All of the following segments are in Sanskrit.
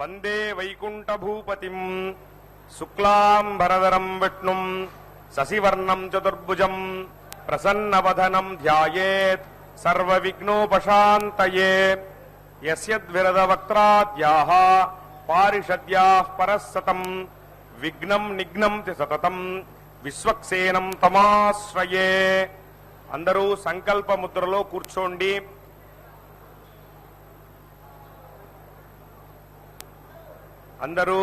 வந்தே வைகுண்டபூபதிம் சுக்லாம்பரதரம் விஷ்ணும் சசிவர்ணம் சதுர்புஜம் பிரசன்னவதனம் த்யாயேத் சர்வவிக்னோபசாந்தயே யஸ்யத்விரதவக்த்ராத்யாஹ பாரிஷத்யாஹ் பரஸ்ஸதம் விக்னம் நிக்னம் சததம் విశ్వక్సేనం తమాశ్రయే. అందరూ సంకల్ప ముద్రలో కూర్చోండి. అందరూ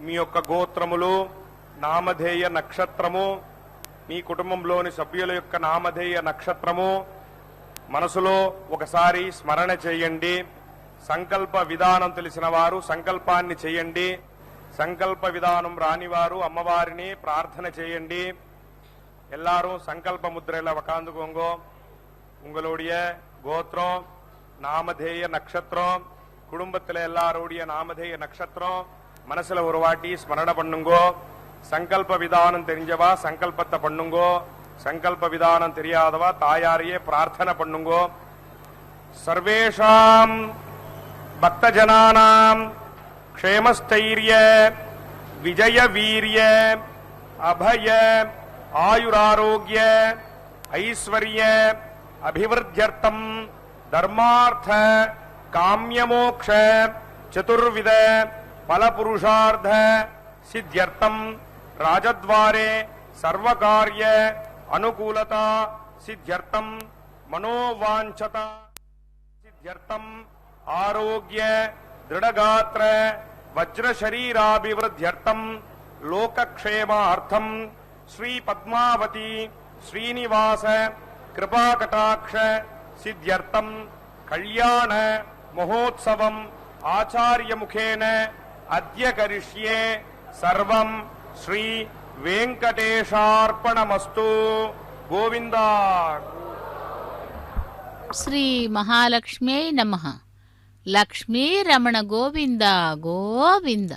మీ యొక్క గోత్రములు, నామధేయ నక్షత్రము, మీ కుటుంబంలోని సభ్యుల యొక్క నామధేయ నక్షత్రము మనసులో ఒకసారి స్మరణ చేయండి. సంకల్ప విధానం తెలిసిన వారు సంకల్పాన్ని చేయండి. సంకల్ప విధానం రానివారు అమ్మవారిని ప్రార్థన చేయండి. எல்லாரும் சங்கல்ப முத்திரையில உக்காந்துக்கோங்க. உங்களுடைய கோத்திரம், நாமதேய நட்சத்திரம், குடும்பத்தில் எல்லாருடைய நாமதேய நட்சத்திரம் மனசுல ஒரு வாட்டி ஸ்மரண பண்ணுங்கோ. சங்கல்ப விதானம் தெரிஞ்சவா சங்கல்பத்தை பண்ணுங்கோ. சங்கல்ப விதானம் தெரியாதவா தாயாரையே பிரார்த்தனை பண்ணுங்கோ. சர்வேஷாம் பக்தஜனானாம் க்ஷேமஸ்தைர்ய விஜய வீரிய அபய ஆயுராரோக்கிய ஐஸ்வர்ய அபிவிருத்தியர்த்தம் தர்மார்த்த காம்யமோக்ஷ சதுர்வித பலபுருஷார்த்த சித்தியர்த்தம் ராஜத்வாரே சர்வகாரிய அனுகூலதா சித்தியர்த்தம் மனோவாஞ்சதா சித்தியர்த்தம் ஆரோக்கிய திருடகாத்திர வஜ்ரசரீராபிவிருத்தியர்த்தம் லோகக்ஷேமார்த்தம் ஸ்ரீ பத்மாவதி ஸ்ரீனிவாச கிருபாகடாட்ச சித்தியர்த்தம் கல்யாண மகோத்சவம் ஆச்சாரிய முகேன அத்ய கரிஷ்யே சர்வம் ஸ்ரீ வெங்கடேஷார்ப்பணமஸ்து. கோவிந்தா. ஸ்ரீ மகாலட்சுமியை நமஹ. லக்ஷ்மீ ரமண கோவிந்த கோவிந்த.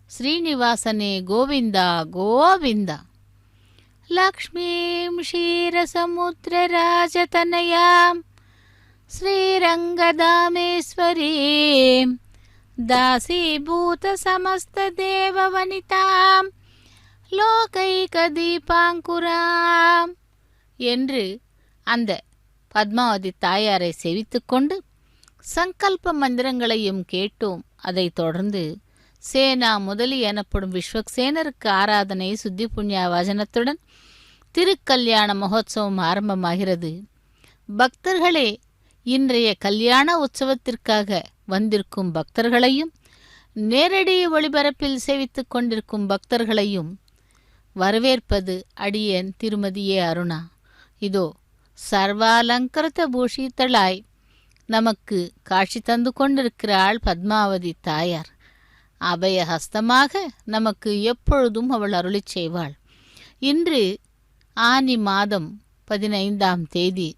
ಶ್ರೀನಿವಾಸನೆ ಗೋವಿಂದ ಗೋವಿಂದ. ಲಕ್ಷ್ಮೀಂ ಕ್ಷೀರಸಮುದ್ರರಾಜತನಯಾಂ ಶ್ರೀರಂಗಧಾಮೇಶ್ವರೀಂ ದಾಸೀಭೂತ ಸಮಸ್ತ தேவவனிதாம் லோகைக தீபாங்குராம் என்று அந்த பத்மாவதி தாயாரை செவித்துக்கொண்டு சங்கல்ப மந்திரங்களையும் கேட்டோம். அதைத் தொடர்ந்து சேனா முதலி எனப்படும் விஸ்வக்சேனருக்கு ஆராதனை சுத்தி புண்ணிய வசனத்துடன் திருக்கல்யாண மகோத்சவம் ஆரம்பமாகிறது. பக்தர்களே, இன்றைய கல்யாண உற்சவத்திற்காக வந்திருக்கும் பக்தர்களையும் நேரடி ஒளிபரப்பில் சேவித்துக் கொண்டிருக்கும் பக்தர்களையும் வரவேற்பது அடியேன் திருமதியே அருணா. இதோ சர்வாலங்கரித பூஷித்தளாய் நமக்கு காட்சி தந்து கொண்டிருக்கிறாள் பத்மாவதி தாயார். அபயஹஸ்தமாக நமக்கு எப்பொழுதும் அவள் அருளிச் செய்வாள். இன்று ஆனி மாதம் 15ஆம் தேதி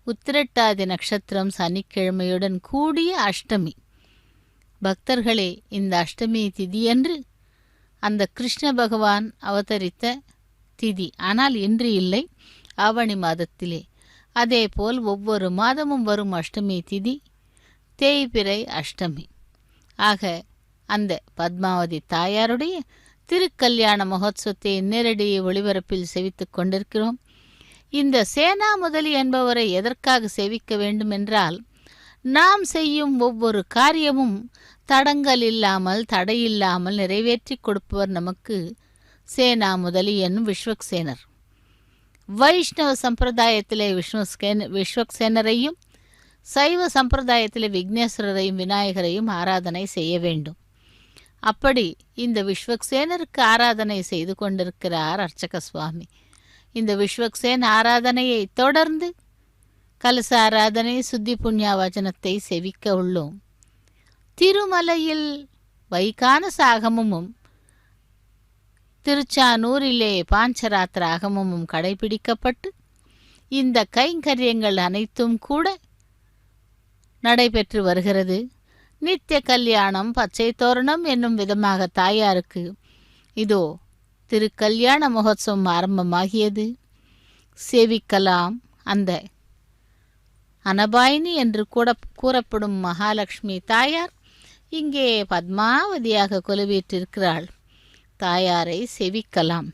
உத்திரட்டாதி நட்சத்திரம் சனிக்கிழமையுடன் கூடிய அஷ்டமி. பக்தர்களே, இந்த அஷ்டமி திதியன்று அந்த கிருஷ்ண பகவான் அவதரித்த திதி. ஆனால் இன்று இல்லை, ஆவணி மாதத்திலே. அதேபோல் ஒவ்வொரு மாதமும் வரும் அஷ்டமி திதி தேய்பிறை அஷ்டமி. ஆக அந்த பத்மாவதி தாயாருடைய திருக்கல்யாண மகோத்சவத்தை நேரடி ஒளிபரப்பில் செவித்துக் கொண்டிருக்கிறோம். இந்த சேனா முதலி என்பவரை எதற்காக சேவிக்க வேண்டும் என்றால், நாம் செய்யும் ஒவ்வொரு காரியமும் தடங்கல் இல்லாமல் தடையில்லாமல் நிறைவேற்றி கொடுப்பவர் நமக்கு சேனா முதலி என்னும் விஸ்வக்சேனர். வைஷ்ணவ சம்பிரதாயத்திலே விஸ்வக்சேனரையும் சைவ சம்பிரதாயத்திலே விக்னேஸ்வரரையும் விநாயகரையும் ஆராதனை செய்ய வேண்டும். அப்படி இந்த விஸ்வக்சேனருக்கு ஆராதனை செய்து கொண்டிருக்கிறார் அர்ச்சக சுவாமி. இந்த விஸ்வக்சேன் ஆராதனையை தொடர்ந்து கலச ஆராதனை சுத்தி புண்ணிய வச்சனத்தை செவிக்க உள்ளோம். திருமலையில் வைகானச ஆகமமும் திருச்சானூரிலே பாஞ்சராத்திர ஆகமமும் கடைபிடிக்கப்பட்டு இந்த கைங்கரியங்கள் அனைத்தும் கூட நடைபெற்று வருகிறது. நித்திய கல்யாணம் பச்சை தோரணம் என்னும் விதமாக தாயாருக்கு இதோ திருக்கல்யாண மகோத்சவம் ஆரம்பமாகியது. சேவிக்கலாம் அந்த அனபாயினி என்று கூட கூறப்படும் மகாலட்சுமி தாயார் இங்கே பத்மாவதியாக கொலுவீற்றிருக்கிறாள். தாயாரை செவிக்கலாம்.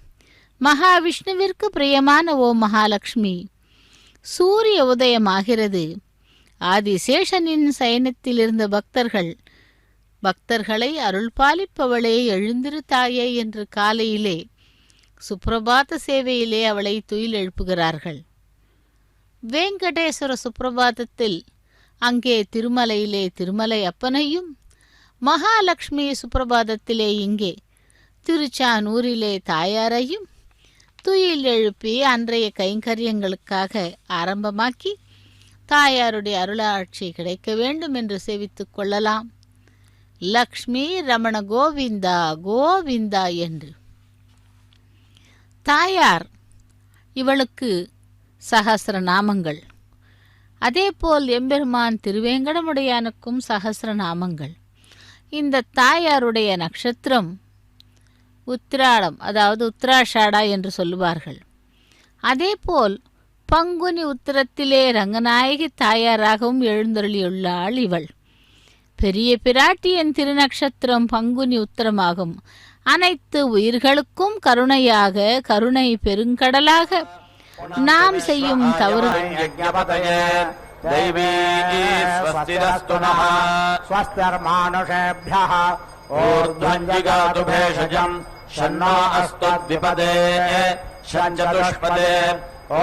மகாவிஷ்ணுவிற்கு பிரியமான ஓ மகாலட்சுமி, சூரிய உதயமாகிறது. ஆதிசேஷனின் சயனத்தில் இருந்த பக்தர்களை அருள் பாலிப்பவளே, எழுந்திரு தாயே என்று காலையிலே சுப்பிரபாத சேவையிலே அவளை துயில் எழுப்புகிறார்கள். வேங்கடேஸ்வர சுப்பிரபாதத்தில் அங்கே திருமலையிலே திருமலை அப்பனையும், மகாலட்சுமி சுப்பிரபாதத்திலே இங்கே திருச்சானூரிலே தாயாரையும் துயில் எழுப்பி அன்றைய கைங்கரியங்களுக்காக ஆரம்பமாக்கி தாயாருடைய அருளாட்சி கிடைக்க வேண்டும் என்று சேவித்துக் கொள்ளலாம். லக்ஷ்மி ரமண கோவிந்தா கோவிந்தா என்று. தாயார் இவளுக்கு சகஸ்ர நாமங்கள். அதேபோல் எம்பெருமான் திருவேங்கடமுடையானுக்கும் சகஸ்ர நாமங்கள். இந்த தாயாருடைய நட்சத்திரம் உத்திராடம், அதாவது உத்திராஷாடா என்று சொல்லுவார்கள். அதேபோல் பங்குனி உத்திரத்திலே ரங்கநாயகி தாயாராகவும் எழுந்தருளியுள்ளாள் இவள். பெரிய பிராட்டியின் திருநக்ஷத்திரம் பங்குனி உத்திரமாகும். அனைத்து உயிர்களுக்கும் கருணையாக, கருணை பெருங்கடலாக நாம் செய்யும் தவறு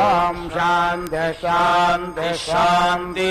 ஓம் சாந்தி சாந்தி சாந்தி.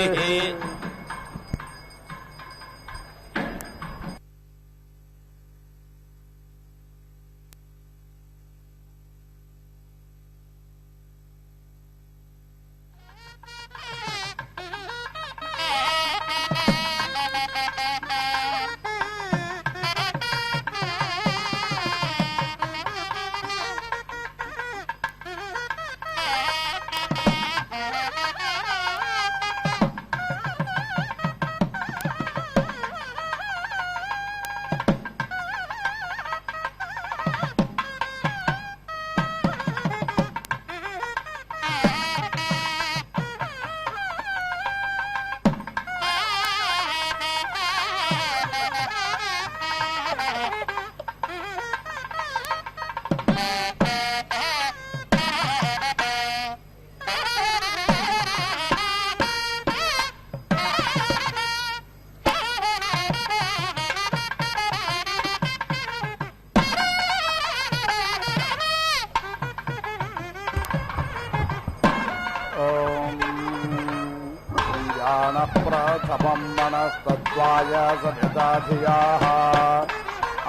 प्रथमं मनस्तत्त्वाय सभ्यताधियाः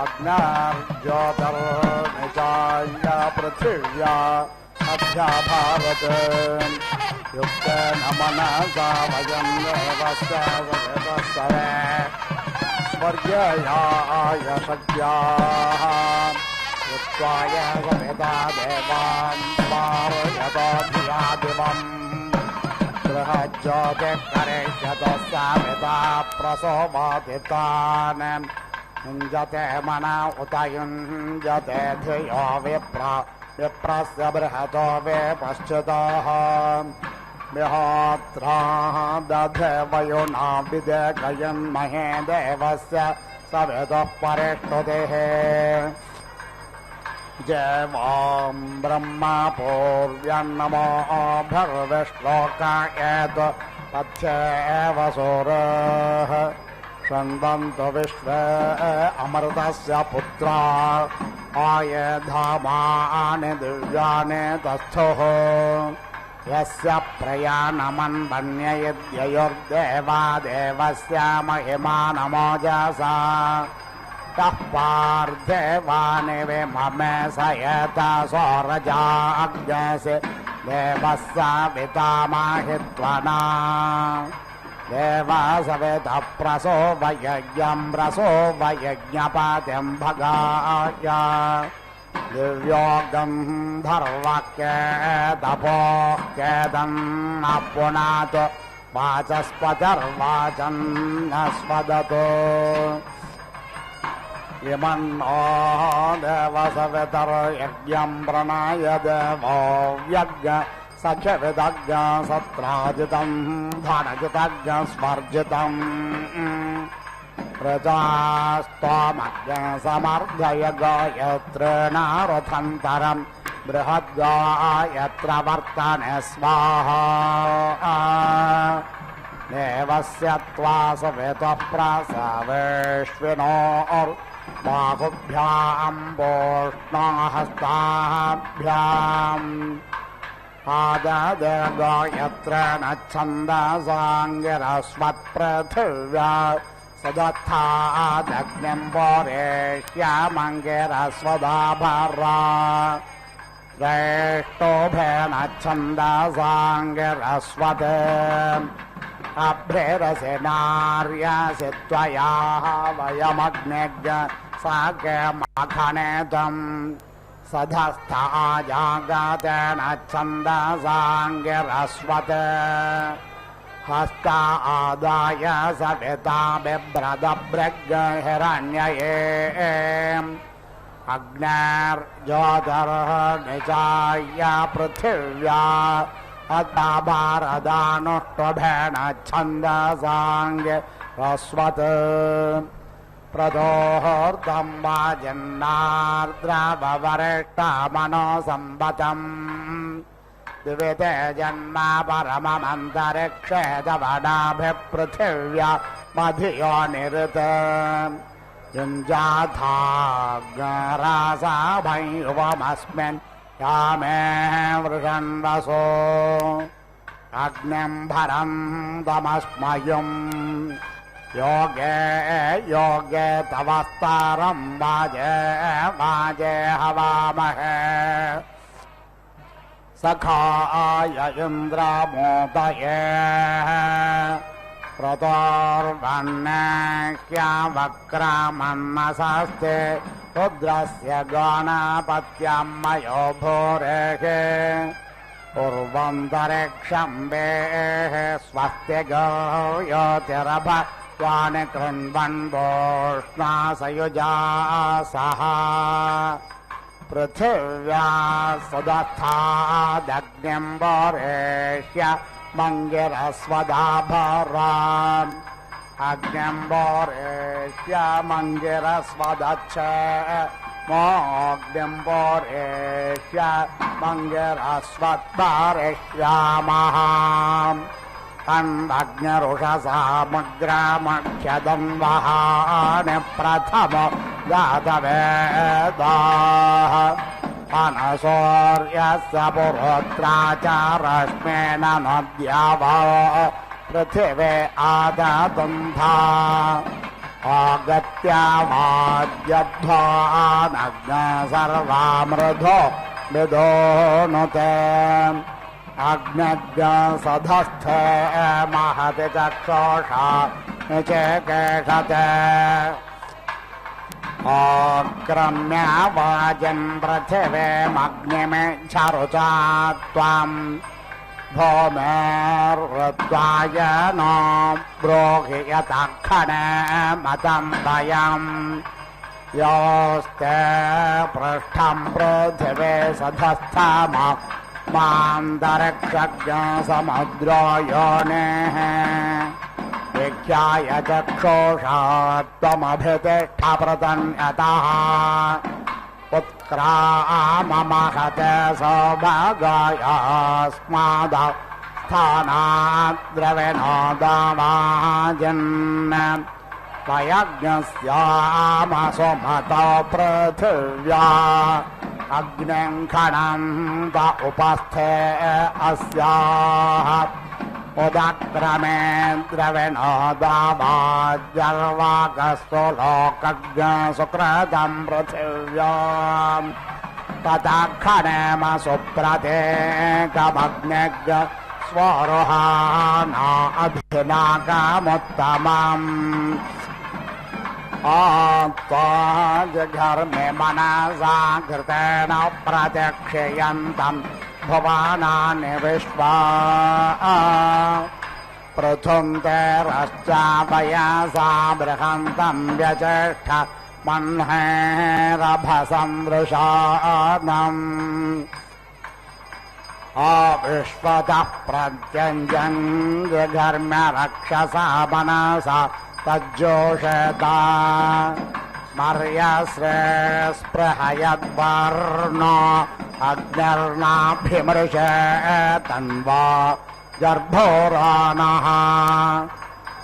अग्नार्ज्योतिर्निचाय पृथिव्या अध्या भारत युक्तेन मनसा वयं देवस्य सभ्यतस्तवे स्वर्गयाय शक्याः युक्त्वाय सभ्यता देवान् पारयतोऽधिया दिवम् ज्योतिकरेष्यतोऽस्मिता प्रसोमोदितान् युञ्जते मन उत युञ्जते धियो विप्रस्य बृहतो विपश्चितः विहोत्राः दधे वयुना विदेकयन्महे देवस्य सवितुः परिष्टुतिः जयवां ब्रह्मा पूर्व्यन्नमो भर्विश्लोकायेत पथ्येव सूरः शृण्वन्तु विश्वे अमृतस्य पुत्रा आयधामानि दिव्यानि तस्थुः यस्य प्रयाणमन्वन्ययद्ययोर्देवा देवस्य महिमानमोजसा तः पार्थेवानि विममे सयता सौरजाग्नसे देवः सवितामाहित्वना देवा सवितः प्रसोवयज्ञं प्रसोवयज्ञपतिं भगाय दिव्यो गन्धर्वकेतपोः केदन्न पुनात् वाचस्पतिर्वाचन्नस्वदतो इमन्नो देवसवितर्यज्ञं प्रणाय देवो यज्ञ सख्यविदज्ञ सत्राजितं धनजितज्ञ स्वर्जितं प्रजास्त्वामग्ने समर्धय गायत्रेण रथन्तरम् बृहद्गायत्र वर्तने स्वाहा देवस्य त्वा सवितः प्रसवेष्विनोर्बाहुभ्याम् वोष्णहस्ताभ्याम् आददेगायत्रेण छन्दसाङ्गिरस्वत्पृथिव्या सदत्थादग्निम् वरेष्यामङ्गिरस्वदाभरा श्रेष्ठोभेन छन्दसाङ्गिरस्वत् अभ्रेरसि नार्यसि त्वया वयमग्निज्ञ साकेमखनेदम् सधस्था जागतेन छन्दसाङ्गिरस्वत् हस्ता आदाय सविता बिभ्रदभृग्हिरण्यये अग्नेर्ज्योतिर्निचाय्य पृथिव्या अदाभारदानुष्टुभेन छन्दसाङ्गिरस्वत् प्रदोहोर्धम् वाजिन्नार्द्रवरिष्ठमनोसम्पतम् द्विते जन्म परममन्तरिक्षे दवडाभिपृथिव्या मधियो निरुत युञ्जाथाग्रासाभैवमस्मिन् यामे वृषन्वसो अग्निम् भरम् तमस्मयुम् योगे योगे तवस्तारम् वाजे वाजे हवामहे सखाय इन्द्रमोदये प्रतोर्वन्नेह्यवक्रामन्नसस्ते रुद्रस्य गणपत्यम् मयो भूरेः पूर्वन्तरिक्षम्बेः स्वस्तिगो योतिरभयानि कृण्वन् वोष्णासयुजासः पृथिव्या सदत्थादग्निम् वरेष्य मङ्गिरस्वदाभरा अग्निम् वरेष्य मङ्गिरस्वदच्छ मोऽग्निम् वरेष्य मङ्गिरस्वद्वारिष्यामः तन्वग्निरुषसामुग्रामक्षदन्वहानि प्रथमो जातवेदाः अनसौर्यस्य पुरोत्रा च रश्मेन नद्यावा पृथिवे आदतुन्धा आगत्या वाद्यध्वा नग्न सर्वामृधो विदोनुते अग्नज्ञ सधस्थे महति चक्षुषा निचेकेषते आक्रम्य वाजन् पृथिवीमग्निमिच्छरुचा त्वाम् भूमेर्वृत्वाय नो ब्रूहि यतक्षणे मतम् वयम् योस्ते पृष्ठम् पृथिवी सधस्थम मान्तरिक्षज्ञ समुद्रो योनेः विख्याय चक्षुषा त्वमभितिष्ठ प्रतन्यतः उत्क्राममहते सौभागायास्माद स्थानाद्रविनोदवाजिन् त्वयज्ञस्यामसुमतो पृथिव्या अग्निं खणन्त उपस्थे अस्याः उदक्रमे द्रविणोदवाजर्वाकस्तु लोकज्ञ सुकृतं पृथिव्याम् ततः खनेम सुप्रतेकमग्निज्ञ स्वरुहाना अभिनाकमुत्तमम् जघर्मे मनसा कृतेन प्रत्यक्षयन्तम् भुवनानि विश्वा पृथुन्तेरश्चापयसा बृहन्तम् व्यचेष्ट मह्नेरभसन्दृशानम् विश्वतः प्रत्यञ्जन् जघर्म्य रक्षसा मनसा तज्जोषता स्मर्यस्रे स्पृहयद्वर्णो अग्निर्नाभिमृशे तन्वा गर्भोराणः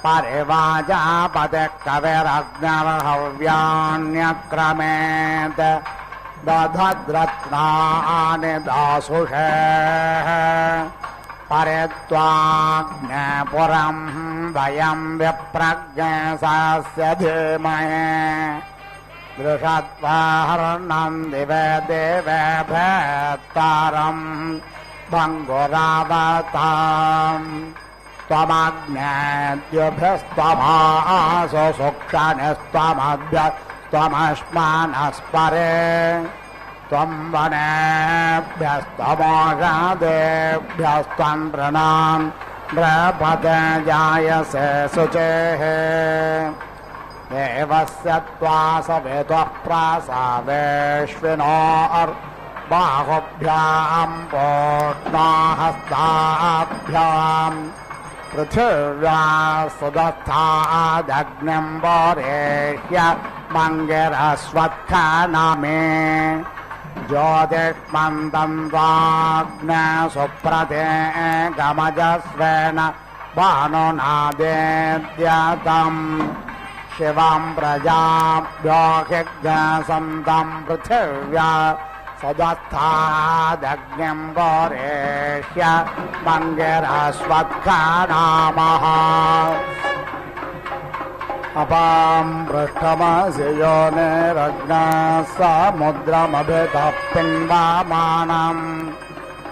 परिवाजापदे कविरग्निर्हव्यान्यक्रमेत् दधद्रत्नानि दासुषे परित्वाग्नेपुरं वयं विप्रज्ञेशस्य धीमहि दृशत्वाहर्णं दिवे देवे भेत्तारं भङ्गुरावताम् त्वमग्नेद्युभिस्त्वमासु सुक्षणस्त्वमभ्यस्त्वमश्मानस्परे त्वं वनेभ्यस्त्वमोषादेभ्यस्त्वं नृणां नृपते जायसे शुचेः देवस्य त्वा सवितुः प्रासावेश्विनोर्बाहुभ्यां पोष्णाहस्ताभ्याम् पृथिव्या सुदत्तादग्निं वरेह्य मङ्गिरस्वत्थानमे ज्योतिष्मन्तं वाग्ने सुप्रते गमजस्वेन भानुनादेद्यतम् शिवं प्रजाभ्यो हिग्सन्तं पृथिव्या सदत्तादग्निं वरेह्य मङ्गिरस्वत्थानामः अपां पृष्ठमसि योनिरग्नः समुद्रमभितः पिन्वामानम्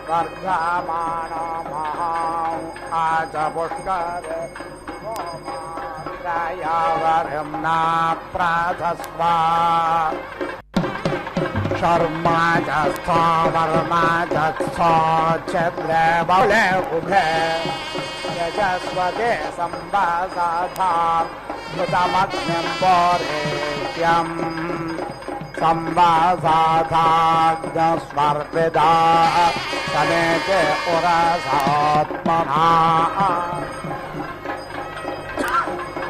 वर्धमानो महां आच पुष्करे होमात्रयावरिम्ना प्राधस्व शर्मा च स्थो वर्मा च स्थो छिद्रे बले उभे यजस्वते संवासाधाम् भृतमग्निं वरेह्यं संवासाधाग्नस्वर्पिदा समेते उरसात्मना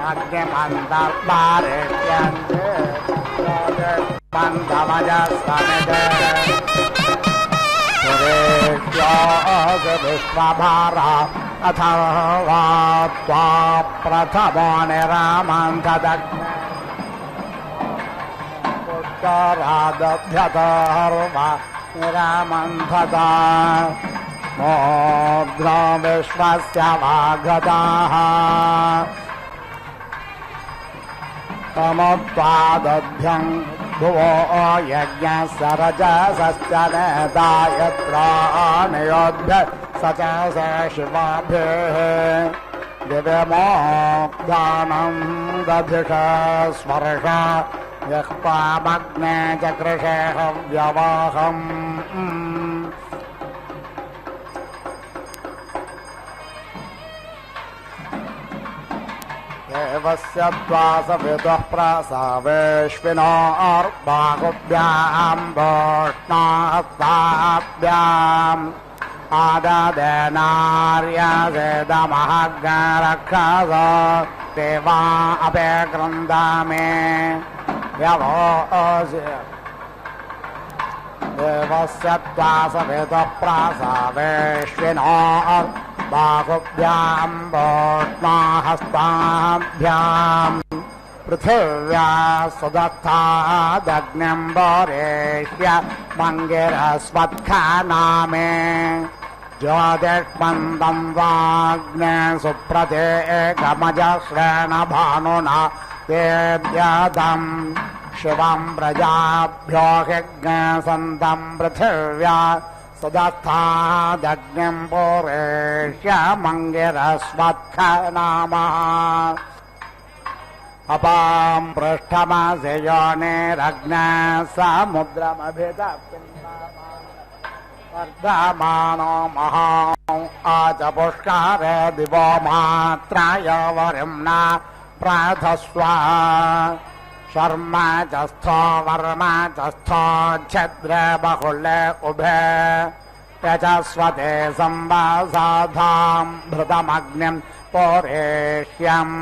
अग्निमन्तर्पारेह्यन्ते बन्धमजस्तनिते सुरेभ्योऽसि विश्वभारा अथवा त्वा प्रथमो निरामन्थदग्ने पुष्करादभ्यतर्वा निरामन्थता मोद्रा विश्वस्य वागताः तमोत्वादभ्यं भुवो यज्ञस्य रजसश्च नेता यत्र नियोद्भ्य स च स शिवाभिः दिव्यमोक्तानं दधिष स्वर्ष यः पामग्ने चकृषे हव्यवाहम् देवस्य त्वा सवितुः प्रासावेश्विनोर्बाहुभ्यां वोष्णाहस्ताभ्याम् आददेनार्यसेदमहग्रक्षस देवा अपे कृन्दामे यवोऽसि देवस्य त्वा सवितुः प्रासावेश्विनोर्बाहुभ्यां वोष्णाहस्ताभ्याम् पृथिव्या सुदत्तादग्निं वरेह्य मङ्गिरस्वत्थानामे ज्योतिष्मन्तं वाग्ने सुप्रते गमजश्रेण भानुना तेद्यतम् शिवं प्रजाभ्यो हिग्सन्तं पृथिव्या सुदत्तादग्निं वरेह्य मङ्गिरस्वत्थानामः अपां पृष्ठमसि योनिरग्नः समुद्रमभितः वर्धमानो महां आच पुष्करे दिवो मात्राय वरिम्ना प्राधस्व शर्मा च स्थो वर्मा च स्थो छिद्रे बहुले उभे यजस्वते संवासाधां भृतमग्निं पौरेह्यम्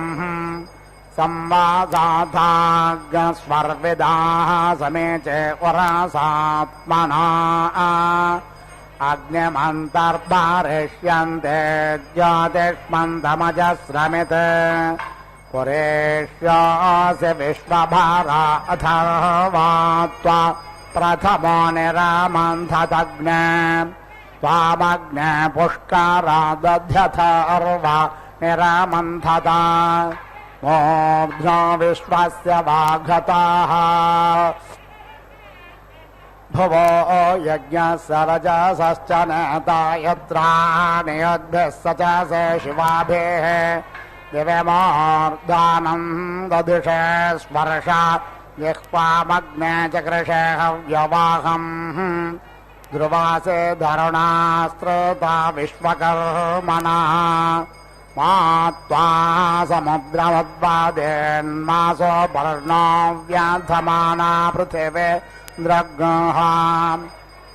संवादाग्स्वर्विदाः समेचे वरासात्मना अग्निमन्तर्भारिष्यन्ते ज्योतिष्मन्तमजस्रमित् पुरेष्यास्य विश्वभारा अथर्वा त्वा प्रथमो निरामन्थदग्ने त्वामग्ने पुष्कारा दध्यथर्वा निरामन्थता मूर्ध्नो विश्वस्य वाघताः भुवो यज्ञस्य रजसश्च नेता यत्राणि स च से शिवाभिः दिव्यमोर्धानं दधिषे स्पर्शा जिह्वामग्ने चकृषे हव्यवाहम् ध्रुवासे धरुणास्त्रता विश्वकर्मणः मा त्वा समुद्रमुद्वादेन्मासो पर्णो व्याधमाना पृथिवे द्रग्हाम्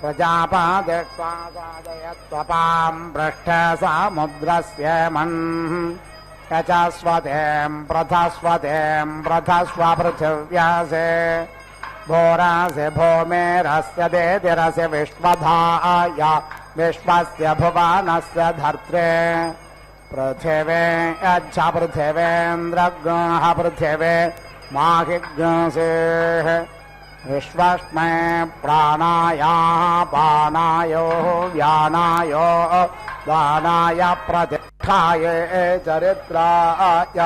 प्रजापतित्वा साधयत्वपाम् पृष्ठे समुद्रस्य मन् यचस्वतेम् प्रथस्व पृथिव्यासे भोरासे भूमेरस्य देतिरस्य विश्वधाय विश्वस्य भुवनस्य धर्त्रे पृथिवे यच्छ पृथिवेन्द्रग्ः पृथिवे माहिग्सेः विश्वस्मै प्राणाया पानायो व्यानायो दानाय प्रतिष्ठाय चरित्राय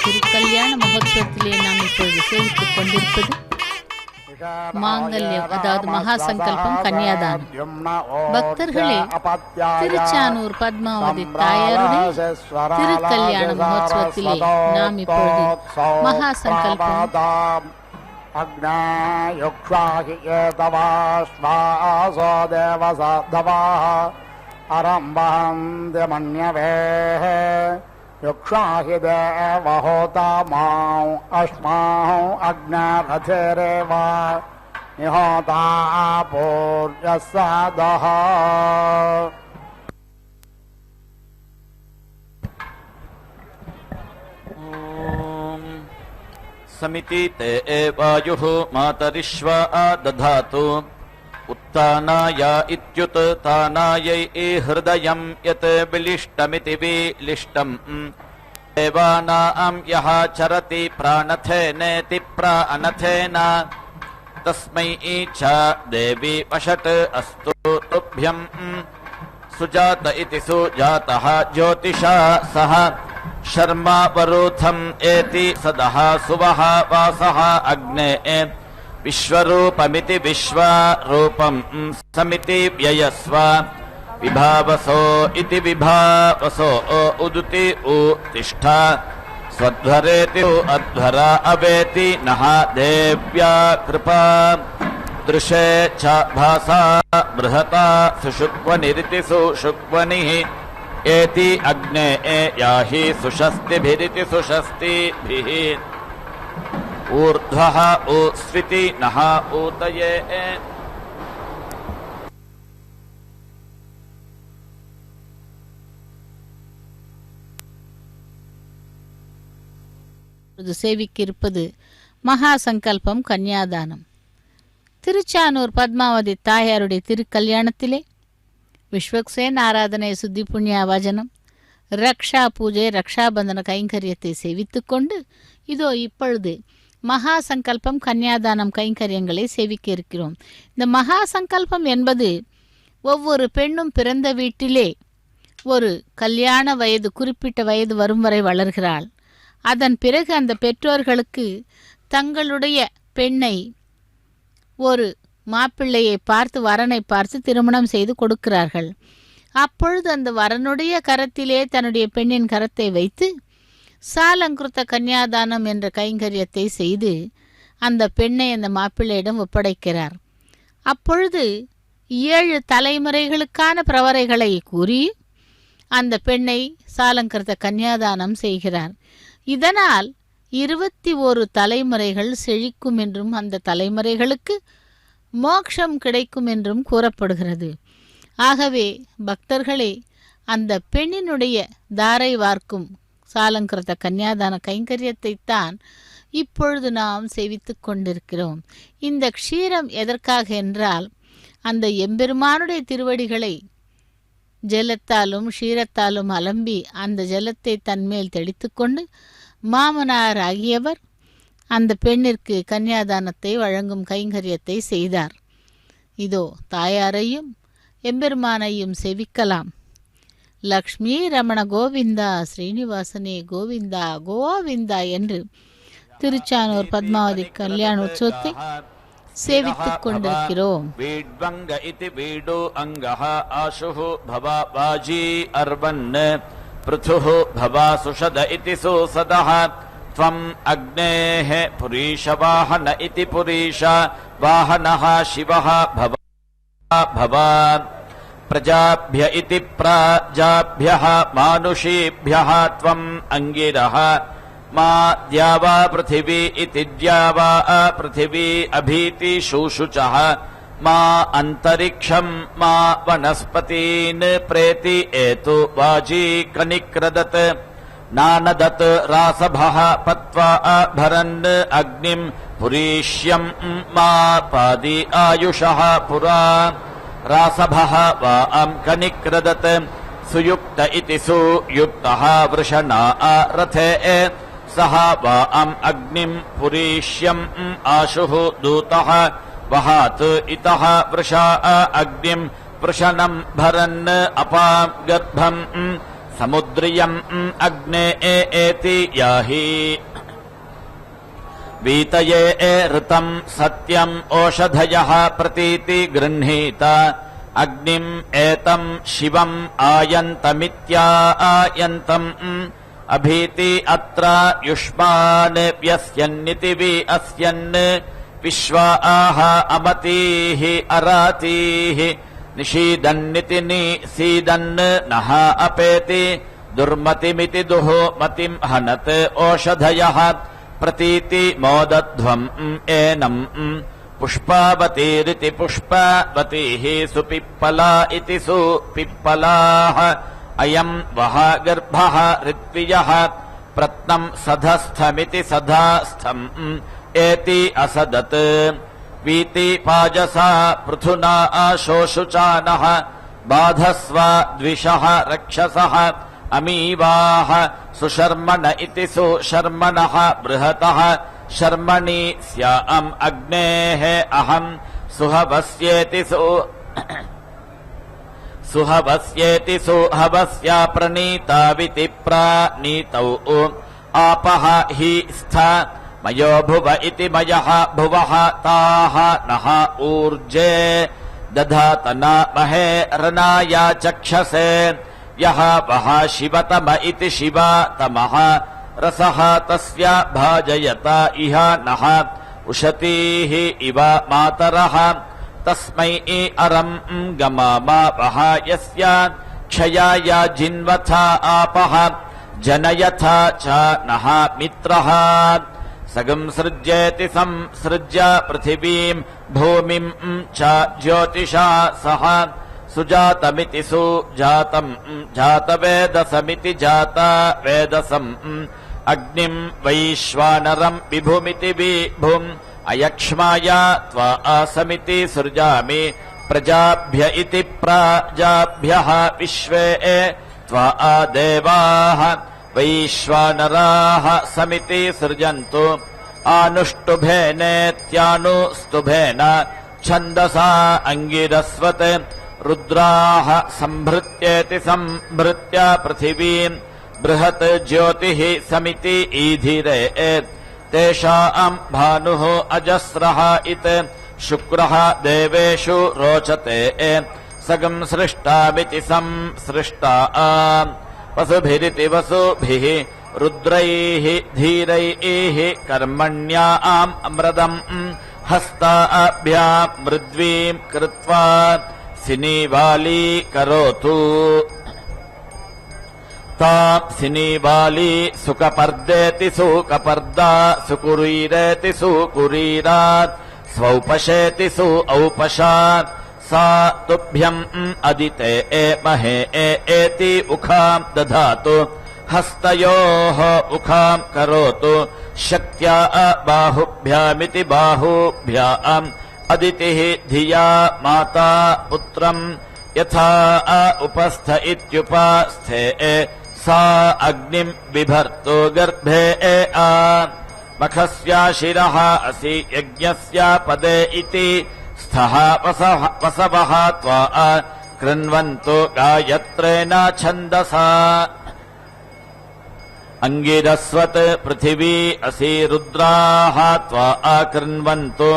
திருக்கல்யாண மகோத்சவத்திலே நாம் இப்பொழுது சேவித்துக் கொண்டிருப்பது மாங்கல்யம், அதாவது மகா சங்கல்பம் கன்னியாதானம். பக்தர்களே, திருச்சானூர் பத்மாவதி தாயாருடைய திருக்கல்யாண மகோத்சவத்திலே நாம் இப்பொழுது மகா சங்கல்பம் அக்னாயுக்ஷாஹி ஏதவாஸ்வாசோ தேவசாதவாः அரம்பஹந்தி மன்யவே युक्षाहि देवहोता मां अस्माहं अग्नरथेरेव निहोता पूर्यसादः समिति ते वायुः मातरिश्वा दधातु उत्तानाय इत्युत्तानायै हृदयं यत् विलिष्टमिति विलिष्टम् देवानां यः चरति प्राणथेनेति प्राणथेन तस्मै च देवी वषट् अस्तु तुभ्यम् सुजात इति सुजातः ज्योतिषा सह शर्मा वरूथम् एति सदः सुवः वासः अग्ने विश्वरूपमिति विश्वरूपम् समिति व्ययस्व विभावसो इति विभावसो उदुति उत्तिष्ठ स्वध्वरेति अध्वरा अवेति नः देव्या कृपा दृशे च भासा बृहता सुषुक्वनिरिति सुषुक्वनिः एति अग्ने याहि सुषस्तिभिरिति सुषस्तिभिः ऊर्ध्वः उस्विति नः ऊतये சேவிக்க இருப்பது மகா சங்கல்பம் கன்னியாதானம். திருச்சானூர் பத்மாவதி தாயாருடைய திருக்கல்யாணத்திலே விஸ்வக்சேன் ஆராதனை, சுத்தி புண்ணிய வஜனம், ரக்ஷா பூஜை, ரக்ஷாபந்தன கைங்கரியத்தை சேவித்துக்கொண்டு இதோ இப்பொழுது மகா சங்கல்பம் கன்னியாதானம் கைங்கரியங்களை சேவிக்க இருக்கிறோம். இந்த மகா சங்கல்பம் என்பது ஒவ்வொரு பெண்ணும் பிறந்த வீட்டிலே ஒரு கல்யாண வயது, குறிப்பிட்ட வயது வரும் வரை வளர்கிறாள். அதன் பிறகு அந்த பெற்றோர்களுக்கு தங்களுடைய பெண்ணை ஒரு மாப்பிள்ளையை பார்த்து, வரனை பார்த்து திருமணம் செய்து கொடுக்கிறார்கள். அப்பொழுது அந்த வரனுடைய கரத்திலே தன்னுடைய பெண்ணின் கரத்தை வைத்து சாலங்கிருத்த கன்யாதானம் என்ற கைங்கரியத்தை செய்து அந்த பெண்ணை அந்த மாப்பிள்ளையிடம் ஒப்படைக்கிறார். அப்பொழுது 7 தலைமுறைகளுக்கான பிரவரைகளை கூறி அந்த பெண்ணை சாலங்கிருத்த கன்யாதானம் செய்கிறார். இதனால் 21 தலைமுறைகள் செழிக்கும் என்றும் அந்த தலைமுறைகளுக்கு மோட்சம் கிடைக்கும் என்றும் கூறப்படுகிறது. ஆகவே பக்தர்களே, அந்த பெண்ணினுடைய தாரை வார்க்கும் சாலங்கிருத்த கன்யாதான கைங்கரியத்தை தான் இப்பொழுது நாம் சேவித்து கொண்டிருக்கிறோம். இந்த க்ஷீரம் எதற்காக என்றால், அந்த எம்பெருமானுடைய திருவடிகளை ஜலத்தாலும் க்ஷீரத்தாலும் அலம்பி அந்த ஜலத்தை தன்மேல் தெளித்து கொண்டு மாமனார் ஆகியவர் அந்த பெண்ணிற்கு கன்யாதானத்தை வழங்கும் கைங்கரியத்தை செய்தார். இதோ தாயாரையும் எம்பெருமானையும் செவிக்கலாம். லக்ஷ்மி ரமண கோவிந்தா, ஸ்ரீனிவாசனே கோவிந்தா கோவிந்தா என்று திருச்சானூர் பத்மாவதி கல்யாண உற்சவத்தை சேவித்துக் கொண்டிருக்கிறோம். வீட்வங்க இதி வீடு அங்கஹ ஆசுஹு பவா வாஜி அர்வன் பிருதுஹு பவா சுஷத இதி சுசதஹ த்வம் அக்னேஹ புரீஷவாஹன இதி புரீஷ வாஹனஹ சிவஹ பவா பிரஜாப்ய இதி பிரஜாப்யஹ மானுஷீப்யஹ த்வம் அங்கிரஹ மா द्यावा पृथिवी इति द्यावा पृथिवी अभीति शूशुचः मा अन्तरिक्षम् मा वनस्पतीन् प्रेति एतु वाजी कनिक्रदत् नानदत् रासभः पत्वा भरन् अग्निम् पुरीष्यम् मा पादि आयुषः पुरा रासभः वा कनिक्रदत् सुयुक्त इति सुयुक्तः वृषणा रथे सह वा अग्निम् पुरीष्यम् आशुः दूतः वहात् इतः वृषा अग्निम् वृषणम् भरन् अपाम् गर्भम् समुद्रियम् अग्ने एति याहि वीतये ऋतम् सत्यम् ओषधयः प्रतीति गृह्णीत अग्निम् एतम् शिवम् आयन्तमित्यायन्तम् अभीति अत्र युष्मान् व्यस्यन्निति वि अस्यन् विश्वा आह अमतीः अरातीः निषीदन्निति निसीदन् नः अपेति दुर्मतिमिति दुः मतिम् हनत् ओषधयः प्रतीति मोदध्वम् एनम् पुष्पावतीरिति पुष्पावतीः सुपिप्पला इति सुपिप्पलाः अयम् वः गर्भः ऋत्वियः प्रत्नम् सधस्थमिति सधास्थम् एति असदत् वीति पाजसा पृथुना शोषुचानः बाधस्व द्विषः रक्षसः अमीवाः सुशर्मण इति सुशर्मणः बृहतः शर्मणि स्याम् अग्नेः अहम् सुहवस्येति सुहवस्येति सुहवस्या प्रणीताविति प्रानीतौ आपः हि स्थ मयो भुव इति मयः भुवः ताः नः ऊर्जे दधातना महे रनाया चक्षसे यः वः शिवतम इति शिवातमः रसः तस्य भाजयत इह नः उशतीः इव मातरः तस्मै अरम् गमामा वः यस्य क्षयाय जिन्वथ आपः जनयथ च नः मित्रः सगं सृज्येति संसृज्य पृथिवीम् भूमिम् च ज्योतिषा सह सुजातमिति सुजातम् जातवेदसमिति जातवेदसम् अग्निम् वैश्वानरम् विभुमिति विभुम् अयक्ष्माय त्वा आसमिति सृजामि प्रजाभ्य इति प्राजाभ्यः विश्वे त्वा देवाः वैश्वानराः समिति सृजन्तु आनुष्टुभेनेत्यानुस्तुभेन छन्दसा अङ्गिरस्वत् रुद्राः सम्भृत्येति सम्भृत्य पृथिवीम् बृहत् ज्योतिः समिति ईधिरे तेषाम् भानुः अजस्रः इत शुक्रः देवेषु रोचते सगं सृष्टामिति संसृष्टा वसुभिरिति वसुभिः रुद्रैः धीरैः कर्मण्याम् अमृतम् हस्ताभ्याम् मृद्वीम् कृत्वा सिनीवाली करोतु ताम् सिनीवाली सुकपर्देति सुकपर्दा सुकुरीरेति सुकुरीरात् स्वौपशेति सु औपशात् सा तुभ्यम् अदिते महे एति उखाम् दधातु हस्तयोः उखाम् करोतु शक्त्या बाहुभ्यामिति बाहुभ्याम् अदितिः धिया माता पुत्रम् यथा उपस्थ इत्युपास्थे सा अग्निम् बिभर्तु गर्भे मखस्या शिरः असि यज्ञस्य पदे इति स्थः वसवः त्वा कृण्वन्तु गायत्रेण छन्दसा अंगिरस्वत् पृथिवी असि रुद्राः त्वा कृण्वन्तु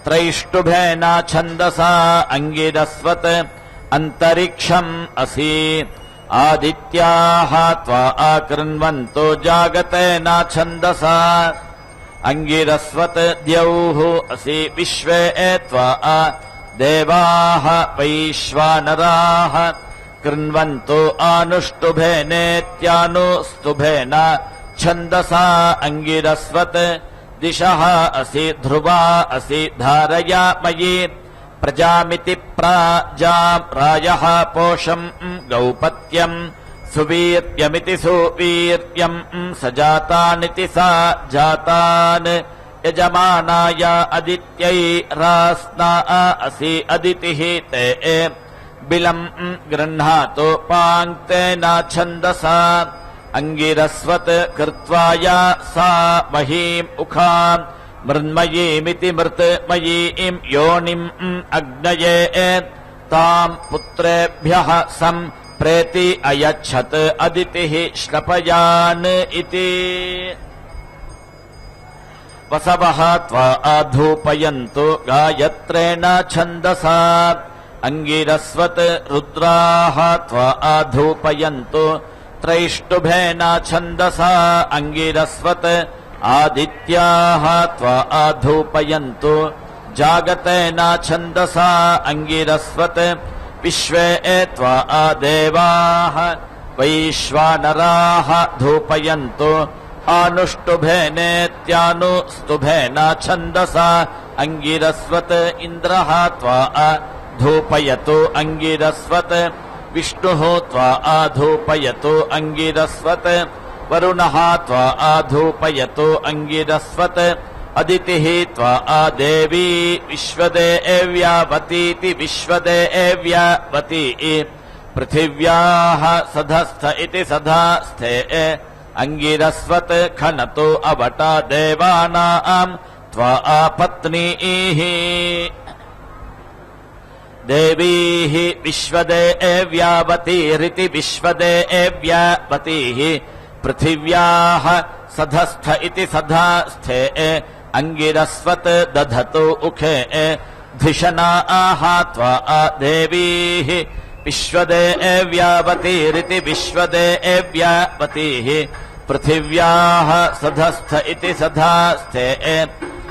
त्रैष्टुभेन छन्दसा अंगिरस्वत् अन्तरिक्षम् असि आदित्याः त्वा कृण्वन्तु जागतेन छन्दसा अंगिरस्वत् द्यौः असि विश्वे त्वा देवाः वैश्वानराः कृण्वन्तु आनुष्टुभेनेत्यानुस्तुभेन छन्दसा अंगिरस्वत् दिशः असि ध्रुवा असि धारयामयि प्रजामिति प्राजाम् रायः पोषम् गौपत्यम् सुवीर्यमिति सुवीर्यम् सजातानिति सा जातान् यजमानाय अदित्यै रास्ना असि अदितिः ते बिलम् गृह्णातु पाङ्क्तेन छन्दसा अंगिरस्वत् कृत्वाय सा महीम् उखाम् मृन्मयीमिति मृत्मयीम् योनिम् अग्नये ताम् पुत्रेभ्यः सम्प्रेति अयच्छत् अदितिः श्लपयान् इति वसवः त्वा आधूपयन्तु गायत्रेण छन्दसा अंगिरस्वत् रुद्राः त्वा आधूपयन्तु त्रैष्टुभेन छन्दसा अंगिरस्वत् आदित्याः त्वा आधूपयन्तु जागतेन छन्दसा अंगिरस्वत् विश्वे त्वा देवाः वैश्वानराः धूपयन्तु आनुष्टुभेनेत्यानुस्तुभेन छन्दसा अंगिरस्वत् इन्द्रः त्वा धूपयतु अंगिरस्वत् विष्णुः त्वा आधूपयतु अंगिरस्वत् वरुणः त्वा आधूपयतु अंगिरस्वत् अदितिः त्वा आदेवी विश्वदेव्यावतीति विश्वदेव्यावती पृथिव्याः सधस्थ इति सधास्थे अंगिरस्वत् खनतु अवटा देवानाम् त्वा पत्नीः देवीः विश्वदेव्यावतीरिति विश्वदेव्यावतीः पृथिव्याः सधस्थ इति सधास्थे अंगिरस्वत् दधतु उखे धिषणाः त्वा देवीः विश्वदेव्यावतीरिति विश्वदेव्यावतीः पृथिव्याः सधस्थ इति सधास्थे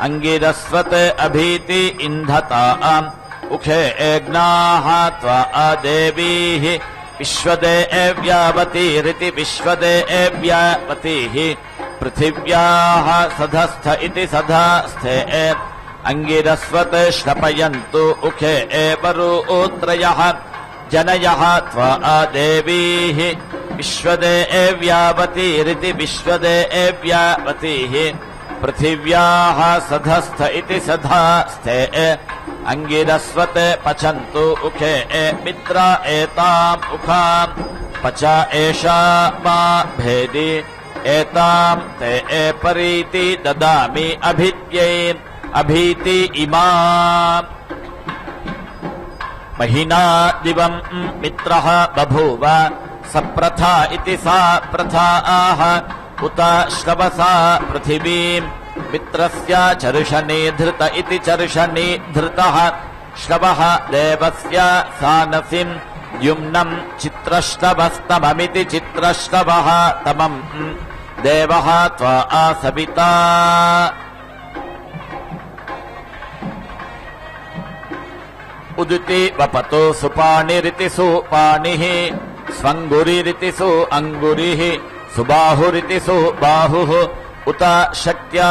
अंगिरस्वत् अभीति इन्धताम् उखे एग्नाः त्वा देवीः विश्वदेव्यावतीरिति विश्वदेव्यावतीः पृथिव्याः सधस्थ इति सधास्थे अंगिरस्वत् श्लपयन्तु उखे वरुत्रयः जनयः त्वा देवीः विश्वदेव्यावतीरिति विश्वदेव्यावतीः पृथिव्याः सधस्थ इति सधास्थे अंगिरस्वत् पचन्तु उखे मित्रा एताम् उखाम् पच एषा मा भेदि एताम् ते परीति ददामि अभित्यै अभीति इमाम् महिना दिवम् मित्रः बभूव सप्रथा इति सा प्रथा आह उत श्रवसा पृथिवीम् मित्रस्य चर्षणी धृत इति चर्षणी धृतः श्रवः देवस्य सानसिम् युम्नम् चित्रश्रवस्तममिति चित्रश्रवः तमम् देवः त्वा आसविता उदिति वपतो सुपाणिरिति सुपाणिः स्वङ्गुरिरिति सु अङ्गुरिः सुबाहुरिति सुबाहुः उत शक्त्या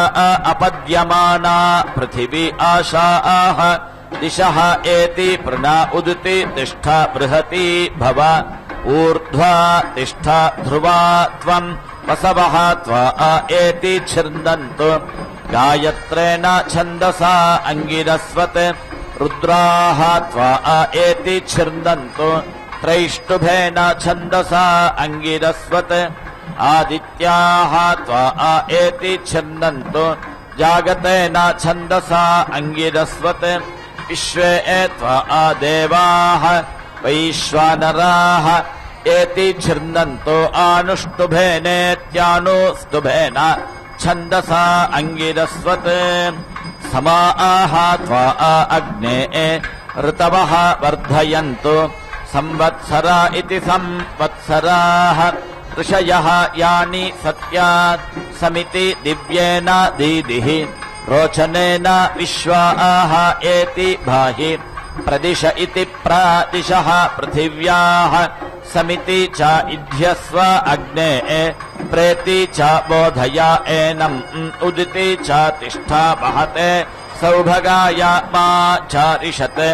अपद्यमाना पृथिवी आशाः दिशः एति प्रणा उदिति तिष्ठ बृहती भव ऊर्ध्वा तिष्ठ ध्रुवा त्वम् वसवः त्वा एति छिन्दन्तु गायत्रेण छन्दसा अङ्गिरस्वत् रुद्राः त्वा एति छिन्दन्तु त्रैष्टुभेन छन्दसा अङ्गिरस्वत् आदित्याः त्वा एति छिन्दन्तु जागतेन छन्दसा अङ्गिरस्वत् विश्वे त्वा देवाः वैश्वानराः एति छिन्दन्तु आनुष्टुभेनेत्यानुस्तुभेन छन्दसा अङ्गिरस्वत् समाः त्वा अग्ने ऋतवः वर्धयन्तु संवत्सरा इति संवत्सराः ऋषयः यानि सत्यात् समिति दिव्येन दीदिः रोचनेन विश्वाः एति भाहि प्रदिश इति प्रादिशः पृथिव्याः समिति च इध्यस्व अग्ने प्रेति च बोधया एनम् उदिति च तिष्ठा महते सौभगाय मा च रिषते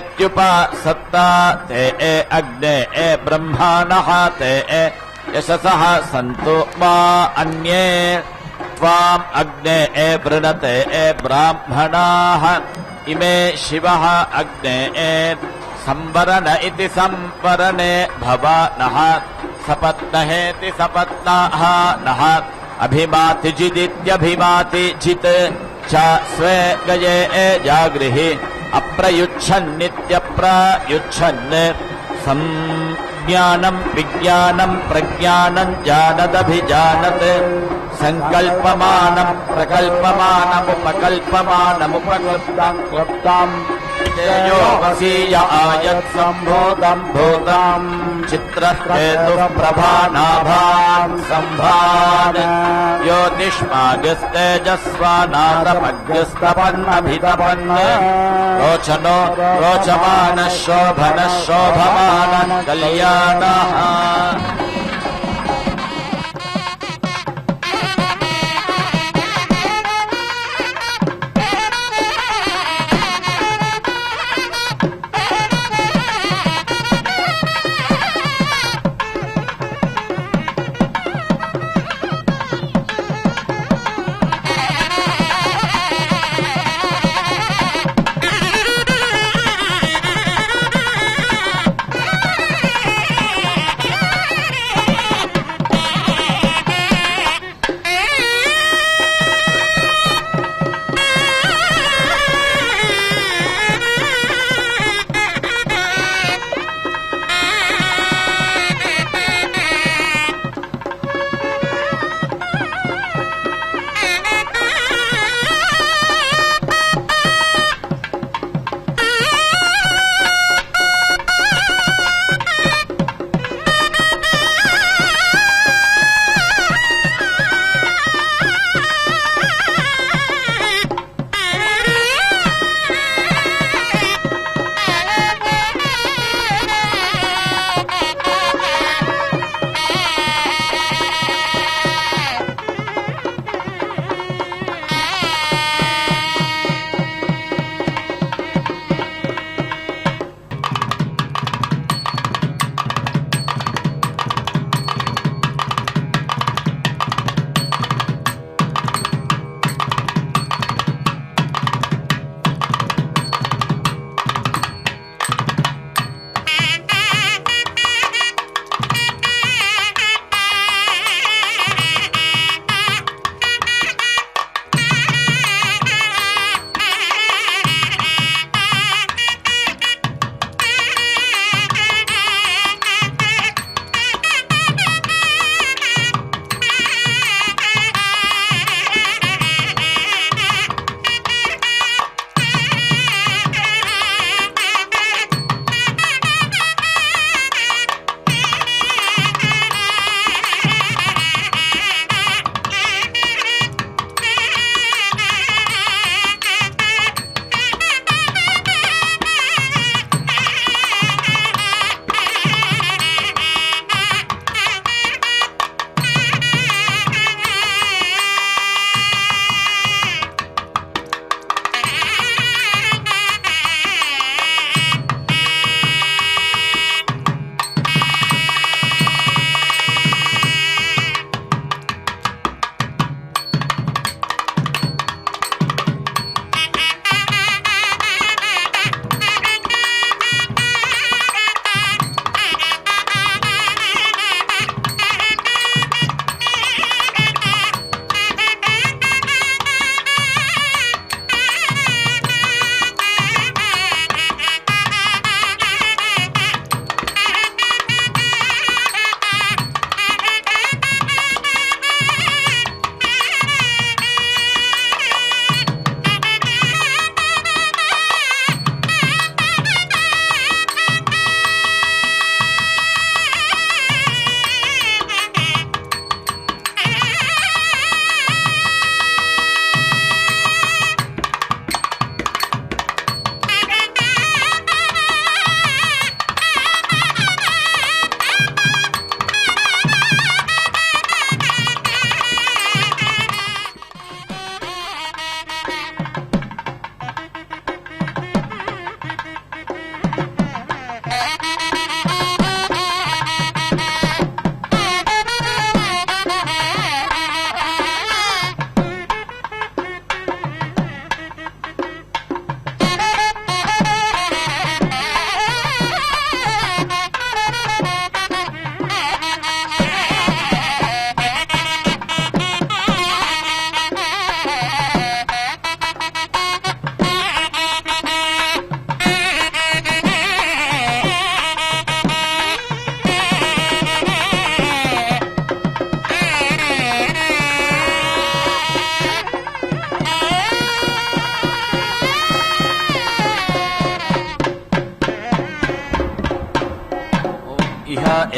उपसत्तेत्युपसत्ता ते अग्ने ब्रह्माणः ते यशसः सन्तु मा अन्ये त्वाम् अग्ने वृणते ब्राह्मणाः इमे शिवः अग्ने संवरण इति संवरणे भवानः सपत्नहेति सपत्नाः नः अभिमाति जिदित्यभिमाति जित् च स्वे गये जागृहि अप्रयुच्छन्नित्यप्रयुच्छन् संज्ञानम् विज्ञानम् प्रज्ञानम् जानदभिजानत् सङ्कल्पमानम् प्रकल्पमानमुपकल्पमानमुपक्लृप्ताम् तेजो वसीय आयत्सम्भूतम् भूताम् चित्रहेतुः प्रभानाभाम् सम्भान् ज्योतिष्मागस्तेजस्वानादमग्रस्तपन्नभितपन् रोचनो रोचमानः शोभनः शोभमानः कल्याणः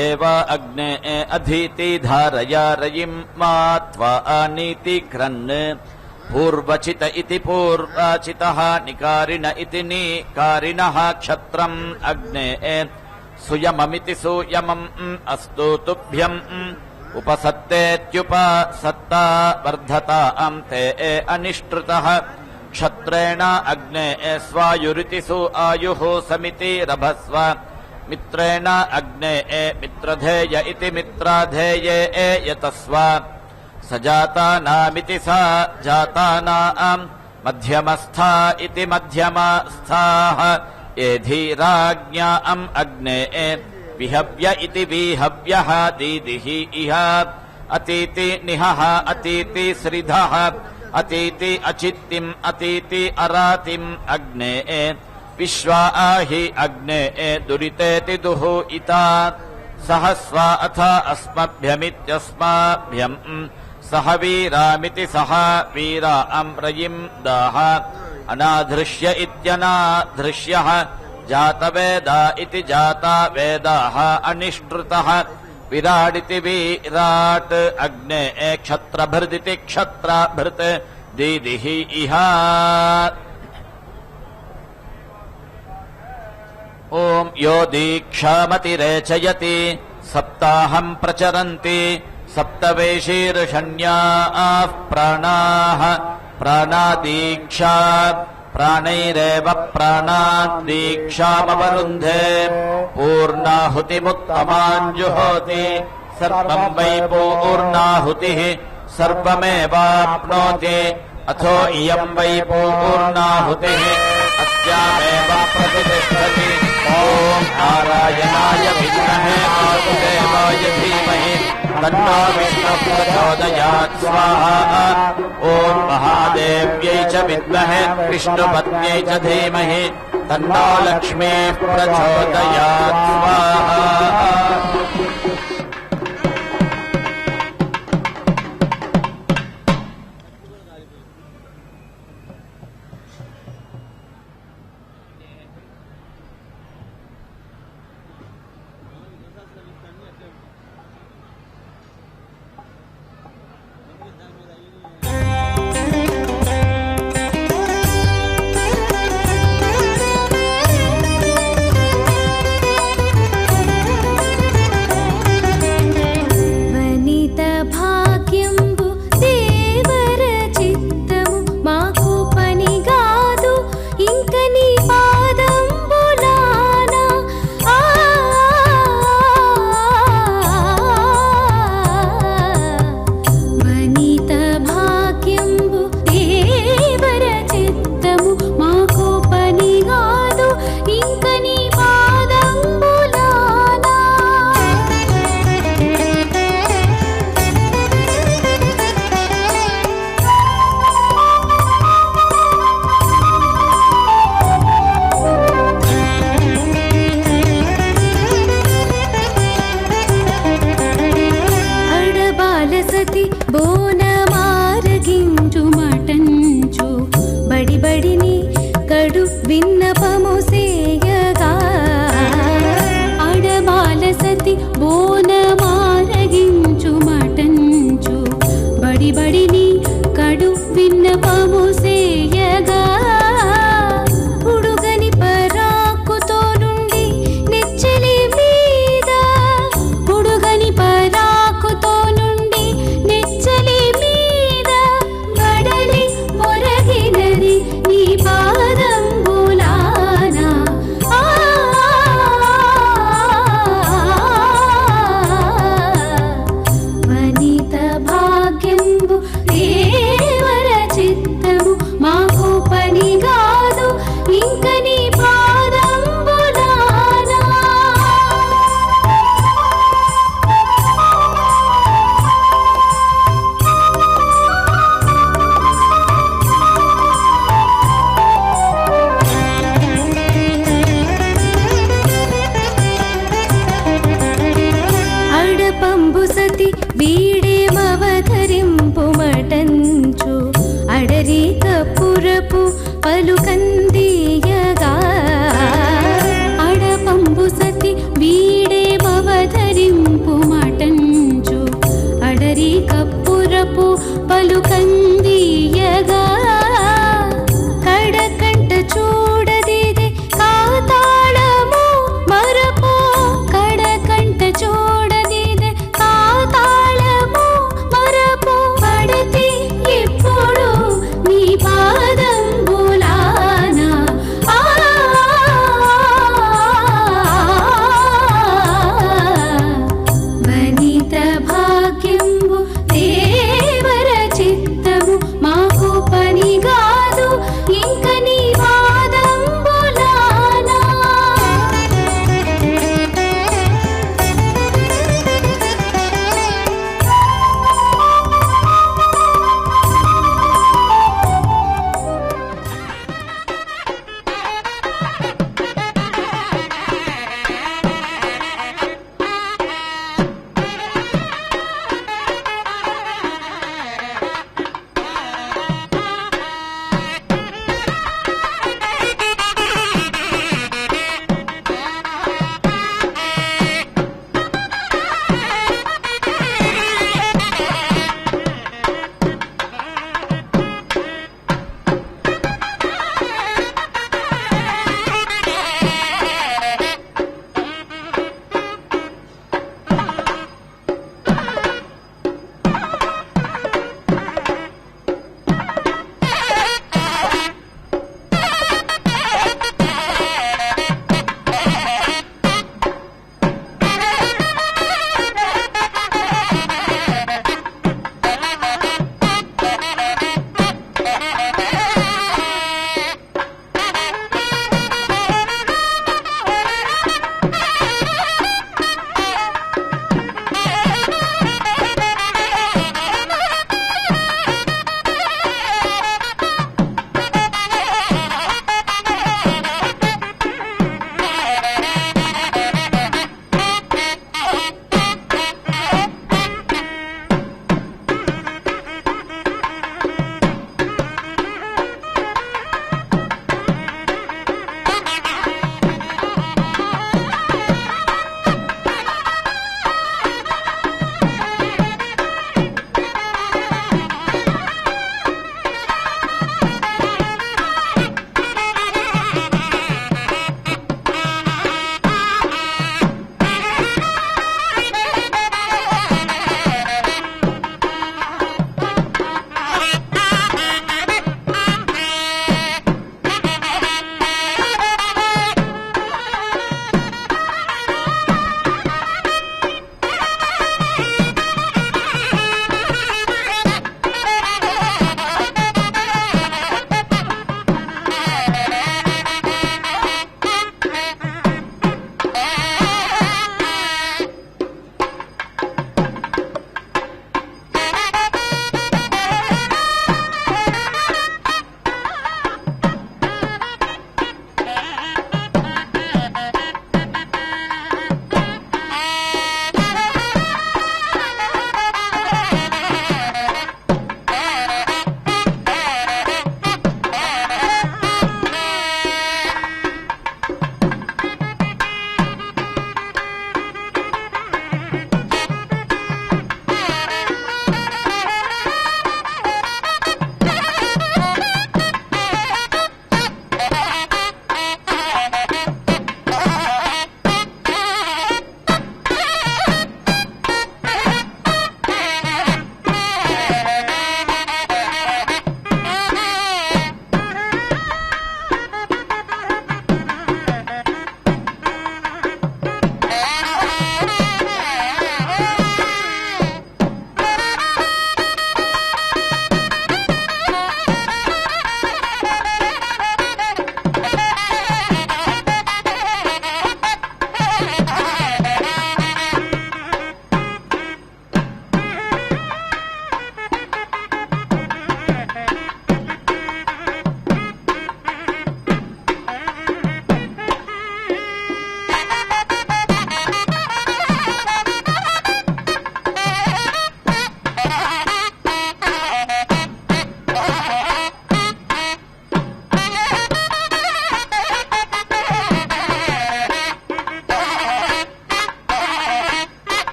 एव अग्ने अधीति धारया रयिं मा त्वा अनीति क्रन् पूर्वचित इति पूर्वाचितः निकारिण इति निकारिणः क्षत्रम् अग्ने सुयममिति सुयमम् अस्तु तुभ्यम् उपसत्तेत्युपसत्ता वर्धताम् ते अनिष्टृतः क्षत्रेण अग्ने स्वायुरिति सु आयुः समिति रभस्व मित्रेण अग्ने मित्रधेय इति मित्राधेये यतस्व सजातानामिति सा जातानाम् मध्यमस्था इति मध्यमस्थाः ये धीराज्ञाम् अग्ने विहव्य इति विहव्यः दीदिः इह अतीति निहः अतीति श्रिधः अतीति अचित्तिम् अतीति अरातिम् अग्ने विश्वा हि अग्ने दुरितेति दुः इता सहस्वा अथ अस्मभ्यमित्यस्माभ्यम् सह वीरामिति सह वीरा अम्रयिम् दाः अनाधृष्य इत्यनाधृष्यः जातवेदा इति जाता वेदाः अनिष्टृतः विराडिति विराट् अग्ने क्षत्रभृदिति क्षत्रभृत् दीदिः इह ॐ यो दीक्षामतिरेचयति सप्ताहम् प्रचरन्ति सप्तवेशीर्षण्याः प्राणाः प्राणादीक्षा प्राणैरेव प्राणादीक्षामवरुन्धे पूर्णाहुतिमुत्तमाञ्जुहोति सर्वम् वै पूर्णाहुतिः सर्वमेवाप्नोति अथो इयम् वै पूर्णाहुतिः अस्यामेव प्रतिष्ठति ॐ नारायणाय विद्महे वासुदेवाय धीमहि तन्नो विष्णुः प्रचोदयात् स्वाहा ॐ महादेव्यै च विद्महे विष्णुपत्न्यै च धीमहि तन्नो लक्ष्मीः प्रचोदयात् स्वाहा పలుకందీయగా అడపంబు సతి వీడేమవధరించు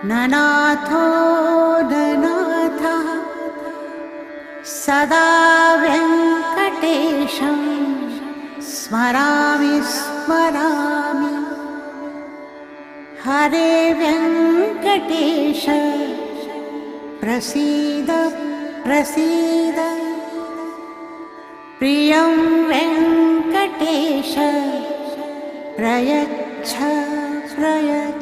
ननाथो ननाथः सदा वेङ्कटेशं स्मरामि स्मरामि। हरे वेङ्कटेश प्रसीद प्रसीद। प्रियं वेङ्कटेश प्रयच्छ प्रयच्छ।